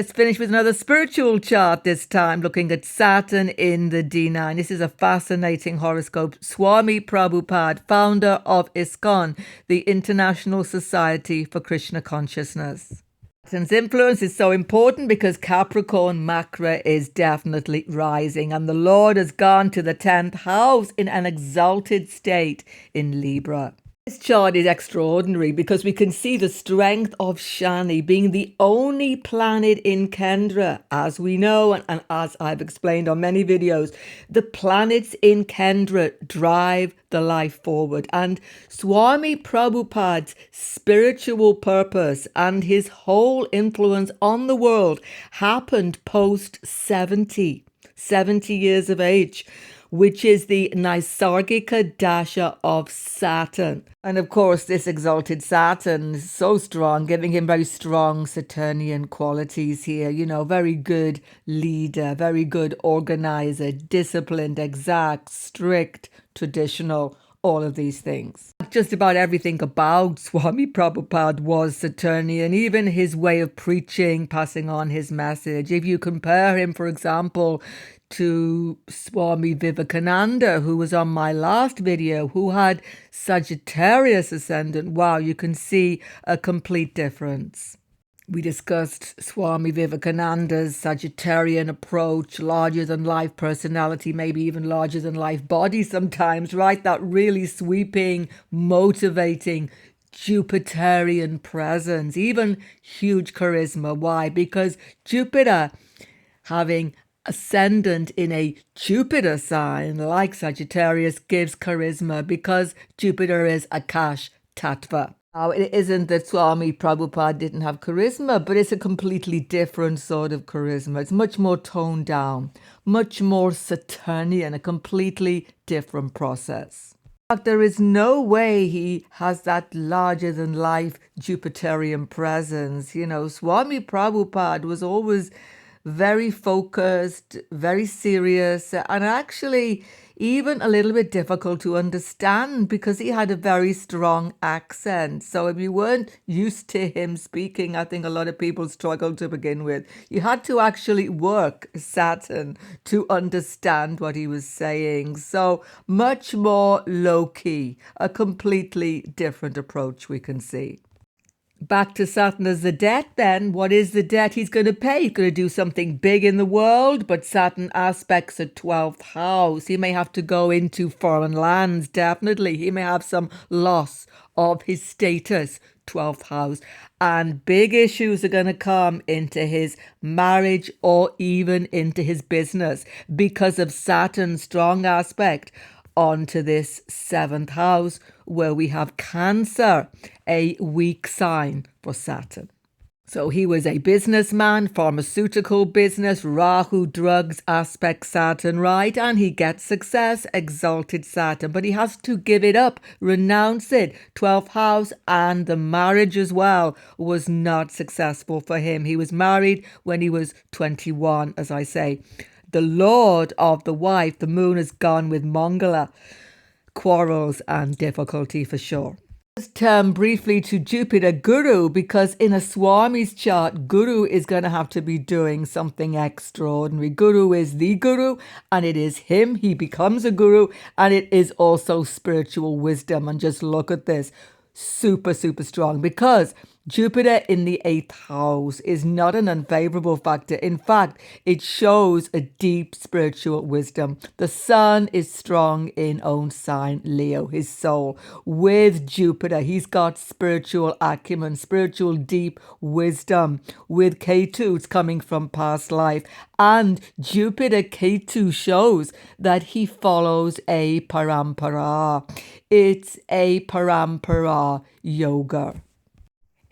Let's finish with another spiritual chart, this time looking at Saturn in the D9. This is a fascinating horoscope. Swami Prabhupada, founder of ISKCON, the International Society for Krishna Consciousness. Saturn's influence is so important because Capricorn Makra is definitely rising, and the Lord has gone to the 10th house in an exalted state in Libra. This chart is extraordinary because we can see the strength of Shani being the only planet in Kendra. As we know, and as I've explained on many videos, the planets in Kendra drive the life forward. And Swami Prabhupada's spiritual purpose and his whole influence on the world happened post 70 years of age, which is the Naisargika Dasha of Saturn. And of course, this exalted Saturn is so strong, giving him very strong Saturnian qualities here. You know, very good leader, very good organizer, disciplined, exact, strict, traditional, all of these things. Just about everything about Swami Prabhupada was Saturnian, even his way of preaching, passing on his message. If you compare him, for example, to Swami Vivekananda, who was on my last video, who had Sagittarius ascendant, wow, you can see a complete difference. We discussed Swami Vivekananda's Sagittarian approach, larger than life personality, maybe even larger than life body sometimes, right? That really sweeping, motivating, Jupiterian presence, even huge charisma. Why? Because Jupiter, having ascendant in a Jupiter sign like Sagittarius, gives charisma because Jupiter is Akash Tattva. Now, it isn't that Swami Prabhupada didn't have charisma, but it's a completely different sort of charisma. It's much more toned down, much more Saturnian, a completely different process. In fact, there is no way he has that larger than life Jupiterian presence. You know, Swami Prabhupada was always very focused, very serious, and actually even a little bit difficult to understand because he had a very strong accent. So if you weren't used to him speaking, I think a lot of people struggled to begin with. You had to actually work Saturn to understand what he was saying. So much more low-key, a completely different approach we can see. Back to Saturn as the debt then. What is the debt he's going to pay? He's going to do something big in the world, but Saturn aspects a 12th house. He may have to go into foreign lands, definitely. He may have some loss of his status, 12th house. And big issues are going to come into his marriage or even into his business because of Saturn's strong aspect onto this 7th house where we have Cancer, a weak sign for Saturn. So he was a businessman, pharmaceutical business, Rahu, drugs, aspect Saturn, right? And he gets success, exalted Saturn, but he has to give it up, renounce it. 12th house and the marriage as well was not successful for him. He was married when he was 21, as I say. The Lord of the wife, the moon, has gone with Mangala. Quarrels and difficulty for sure. Let's turn briefly to Jupiter Guru, because in a Swami's chart, Guru is going to have to be doing something extraordinary. Guru is the Guru, and it is him. He becomes a Guru, and it is also spiritual wisdom. And just look at this. Super, super strong, because Jupiter in the 8th house is not an unfavorable factor. In fact, it shows a deep spiritual wisdom. The sun is strong in own sign, Leo, his soul. With Jupiter, he's got spiritual acumen, spiritual deep wisdom. With Ketu, it's coming from past life. And Jupiter Ketu shows that he follows a parampara. It's a parampara yoga.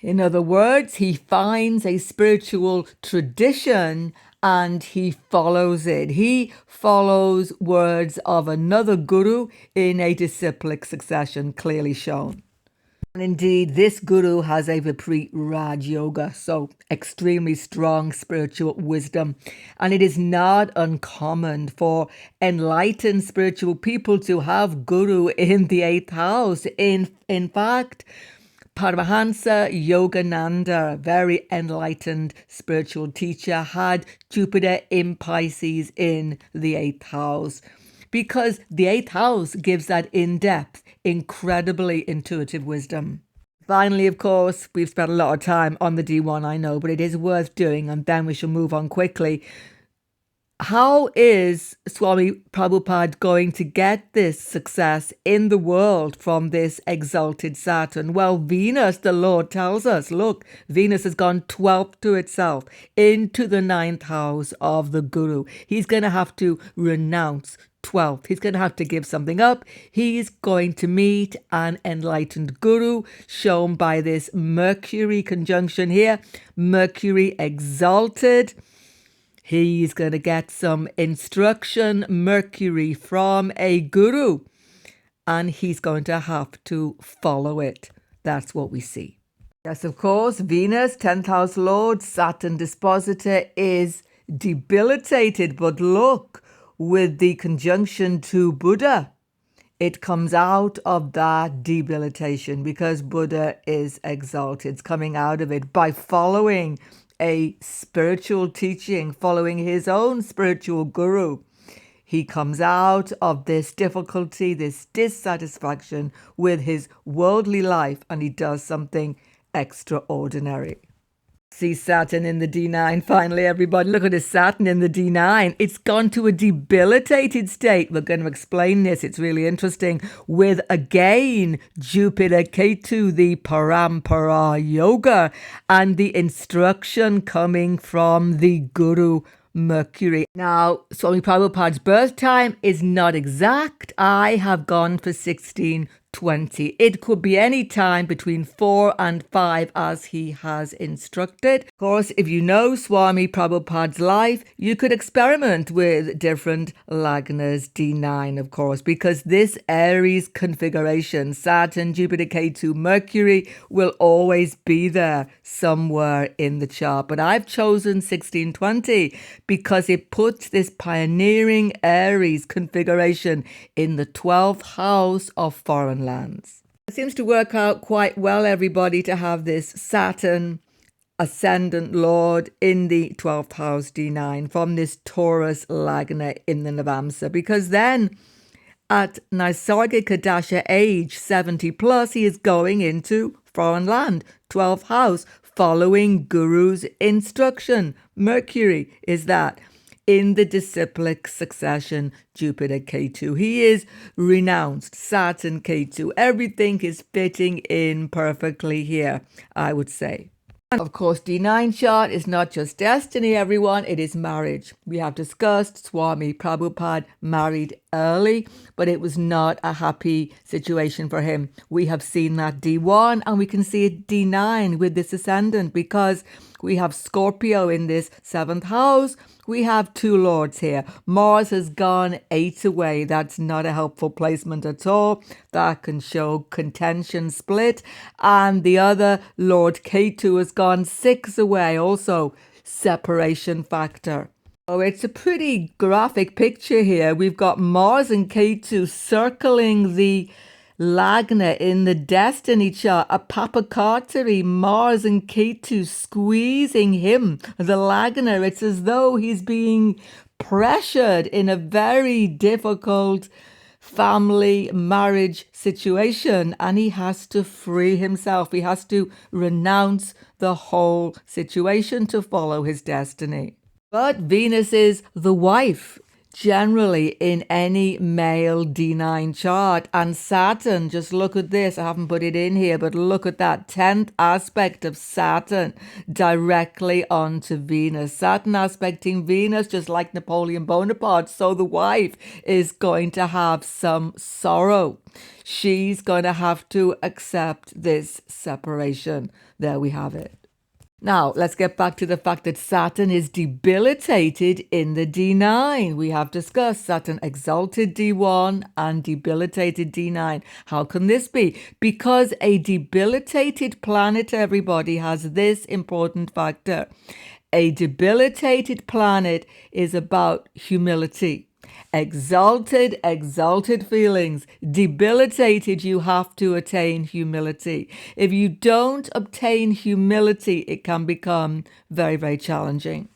In other words, he finds a spiritual tradition and he follows it. He follows words of another guru in a disciplic succession, clearly shown. And indeed, this guru has a Viprit Raj Yoga, so extremely strong spiritual wisdom. And it is not uncommon for enlightened spiritual people to have guru in the 8th house. In fact, Paramahansa Yogananda, very enlightened spiritual teacher, had Jupiter in Pisces in the 8th house, because the 8th house gives that in-depth, incredibly intuitive wisdom. Finally, of course, we've spent a lot of time on the D1, I know, but it is worth doing, and then we shall move on quickly. How is Swami Prabhupada going to get this success in the world from this exalted Saturn? Well, Venus, the Lord tells us, look, Venus has gone 12th to itself into the 9th house of the Guru. He's going to have to renounce 12th. He's going to have to give something up. He's going to meet an enlightened Guru, shown by this Mercury conjunction here. Mercury exalted. He's going to get some instruction, Mercury, from a guru, and he's going to have to follow it. That's what we see. Yes, of course, Venus, 10th house lord, Saturn dispositor, is debilitated. But look, with the conjunction to Buddha, it comes out of that debilitation because Buddha is exalted. It's coming out of it by following a spiritual teaching, following his own spiritual guru. He comes out of this difficulty, this dissatisfaction with his worldly life, and he does something extraordinary. See Saturn in the D9. Finally, everybody, look at this Saturn in the D9. It's gone to a debilitated state. We're going to explain this. It's really interesting. With, again, Jupiter, Ketu, the Parampara Yoga, and the instruction coming from the Guru, Mercury. Now, Swami Prabhupada's birth time is not exact. I have gone for 1620. It could be any time between 4 and 5 as he has instructed. Of course, if you know Swami Prabhupada's life, you could experiment with different Lagnas D9, of course, because this Aries configuration, Saturn, Jupiter, Ketu, Mercury, will always be there somewhere in the chart. But I've chosen 1620 because it puts this pioneering Aries configuration in the 12th house of foreign lands. It seems to work out quite well, everybody, to have this Saturn ascendant lord in the 12th house D9 from this Taurus Lagna in the Navamsa, because then at Naisargika Dasha age 70 plus, he is going into foreign land, 12th house, following Guru's instruction. Mercury is that. In the disciplic succession, Jupiter Ketu. He is renounced, Saturn Ketu. Everything is fitting in perfectly here, I would say. And of course, D9 chart is not just destiny, everyone. It is marriage. We have discussed Swami Prabhupada married early, but it was not a happy situation for him. We have seen that D1, and we can see it D9 with this ascendant, because we have Scorpio in this 7th house. We have two lords here. Mars has gone 8 away. That's not a helpful placement at all. That can show contention split. And the other Lord Ketu has gone 6 away. Also separation factor. Oh, it's a pretty graphic picture here. We've got Mars and Ketu circling the Lagna in the destiny chart, a papakatari, Mars and Ketu squeezing him, the Lagna. It's as though he's being pressured in a very difficult family marriage situation, and he has to free himself. He has to renounce the whole situation to follow his destiny. But Venus is the wife, generally in any male D9 chart. And Saturn, just look at this. I haven't put it in here, but look at that 10th aspect of Saturn directly onto Venus. Saturn aspecting Venus, just like Napoleon Bonaparte. So the wife is going to have some sorrow. She's going to have to accept this separation. There we have it. Now, let's get back to the fact that Saturn is debilitated in the D9. We have discussed Saturn exalted D1 and debilitated D9. How can this be? Because a debilitated planet, everybody, has this important factor. A debilitated planet is about humility. Exalted, exalted feelings. Debilitated, you have to attain humility. If you don't obtain humility, it can become very, very challenging.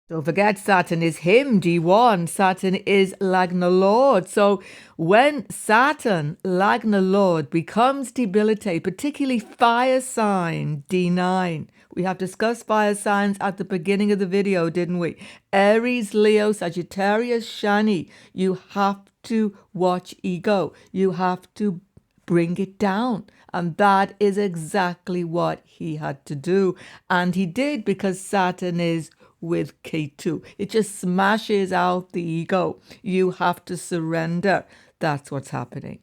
Don't forget, Saturn is him, D1. Saturn is Lagna Lord. So when Saturn, Lagna Lord, becomes debilitated, particularly fire sign, D9. We have discussed fire signs at the beginning of the video, didn't we? Aries, Leo, Sagittarius, Shani. You have to watch ego. You have to bring it down. And that is exactly what he had to do. And he did, because Saturn is with K2. It just smashes out the ego. You have to surrender. That's what's happening.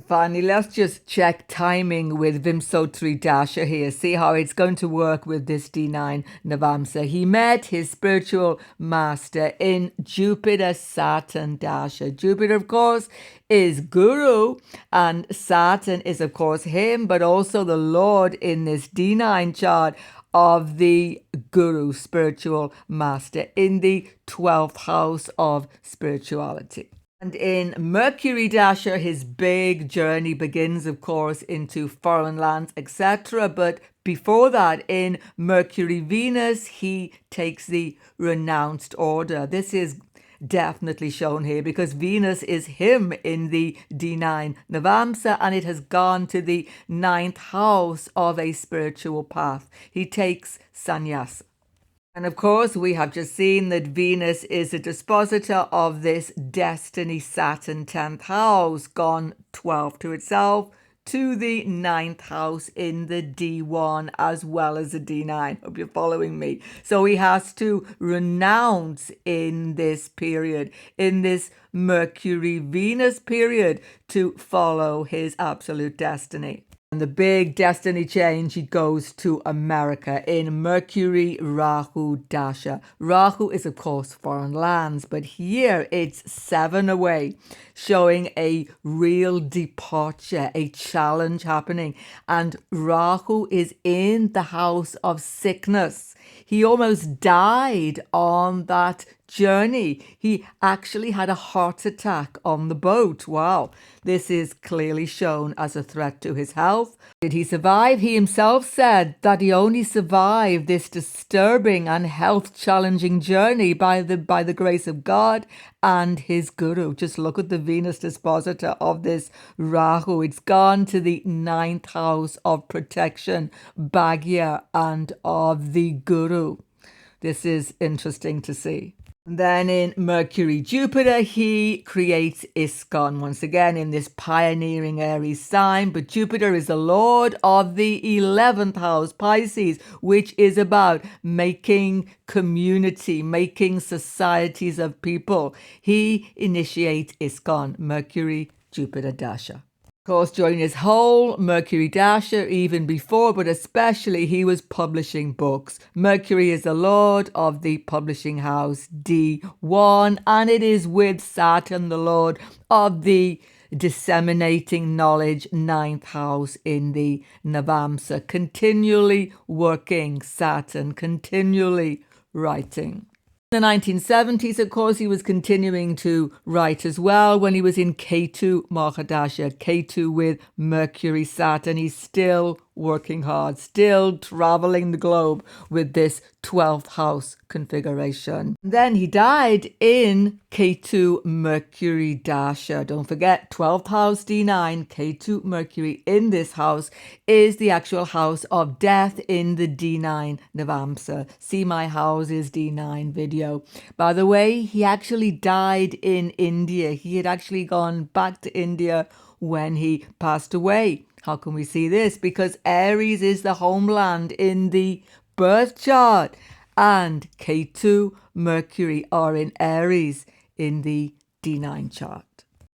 Finally, let's just check timing with Vimsotri Dasha here. See how it's going to work with this D9 Navamsa. He met his spiritual master in Jupiter Saturn Dasha. Jupiter, of course, is Guru, and Saturn is, of course, him, but also the Lord in this D9 chart of the Guru, spiritual master, in the 12th house of spirituality. And in Mercury Dasha, his big journey begins, of course, into foreign lands, etc. But before that, in Mercury Venus, he takes the renounced order. This is definitely shown here because Venus is him in the D9 Navamsa, and it has gone to the 9th house of a spiritual path. He takes sannyasa. And of course, we have just seen that Venus is a dispositor of this destiny Saturn 10th house, gone 12 to itself, to the 9th house in the D1 as well as the D9. Hope you're following me. So he has to renounce in this period, in this Mercury-Venus period, to follow his absolute destiny. And the big destiny change, he goes to America in Mercury Rahu Dasha. Rahu is, of course, foreign lands, but here it's 7 away, showing a real departure, a challenge happening. And Rahu is in the house of sickness. He almost died on that journey. He actually had a heart attack on the boat. Wow. This is clearly shown as a threat to his health. Did he survive? He himself said that he only survived this disturbing and health-challenging journey by the grace of God and his guru. Just look at the Venus dispositor of this Rahu. It's gone to the 9th house of protection, Bhagya, and of the guru. This is interesting to see. Then in Mercury Jupiter, he creates ISKCON once again in this pioneering Aries sign. But Jupiter is the lord of the 11th house, Pisces, which is about making community, making societies of people. He initiates ISKCON, Mercury Jupiter Dasha. Of course, during his whole Mercury Dasha, even before, but especially, he was publishing books. Mercury is the lord of the publishing house, D1, and it is with Saturn, the lord of the disseminating knowledge, 9th house in the Navamsa. Continually working, Saturn, continually writing. In the 1970s, of course, he was continuing to write as well when he was in K2 Mahadasha, K2 with Mercury Saturn. He's still working hard, still traveling the globe with this 12th house configuration. Then he died in K2 Mercury Dasha. Don't forget, 12th house D9, K2 Mercury in this house is the actual house of death in the D9 Navamsa. See my houses D9 video. By the way, he actually died in India. He had actually gone back to India when he passed away. How can we see this? Because Aries is the homeland in the birth chart, and K2 Mercury are in Aries in the D9 chart.